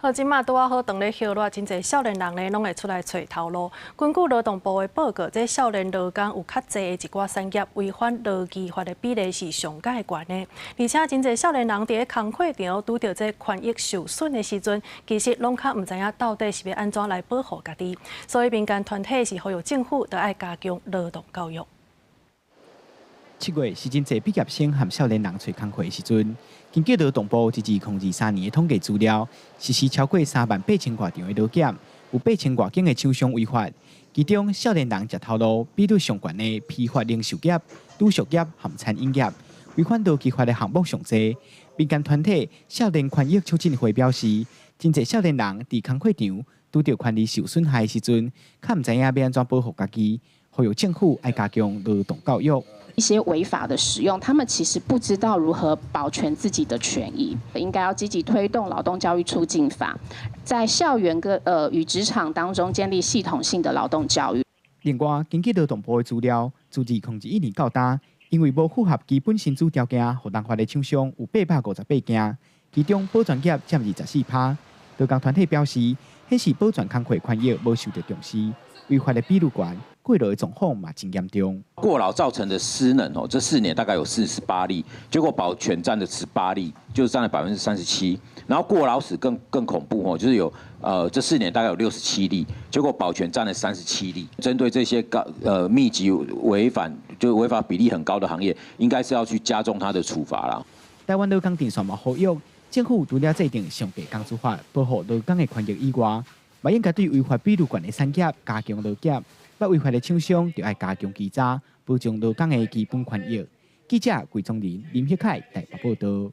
好，即马拄啊好当咧休热，真侪少年人咧拢会出来找头路。根据劳动部的报告，这少年劳工有较侪的一寡产业违反劳基法的比例是上界悬的，而且真侪少年人伫咧工课场拄到这权益受损的时阵，其实拢较毋知影到底是要安怎来保护家己。所以民间团体是呼吁政府要加强劳动教育。7月是真侪毕业生和少年人找工课的时阵，根据劳动部自2023年的统计资料，实施超过38000多场的劳检，有8000多件的厂商违法，其中少年人食头路比率上悬的批发零售业、旅宿业和餐饮业，违反劳基法的项目上多。民间团体少年权益促进会表示，真侪少年人伫工课场拄到权利受损害的时阵，较毋知影要安怎保护家己，呼吁政府要加强劳动教育。一些违法的使用，他们其实不知道如何保全自己的权益，应该要积极推动劳动教育促进法，在校园与职场当中建立系统性的劳动教育。另外，根据劳动部的资料，自2021年到今，因为无符合基本薪资条件，互人发的厂商有858件，其中保全业占24%。劳工团体表示，显示保全工课权益无受到重视，违法的比率高。过劳的状况嘛真严重，过劳造成的失能这4年大概有48例，结果保全占了18例，就是占了37%。然后过劳死更恐怖就是有这4年大概有67例，结果保全占了37例。针对这些密集违法比例很高的行业，应该是要去加重它的处罚啦。台湾劳工阵线嘛呼吁政府除了制定上计工资法保护劳工的权益以外，嘛应该对违法比率高的产业加强劳检。不违法的厂商就要加强稽查，保障劳工的基本权益。记者桂宗林、林旭凯台北报道。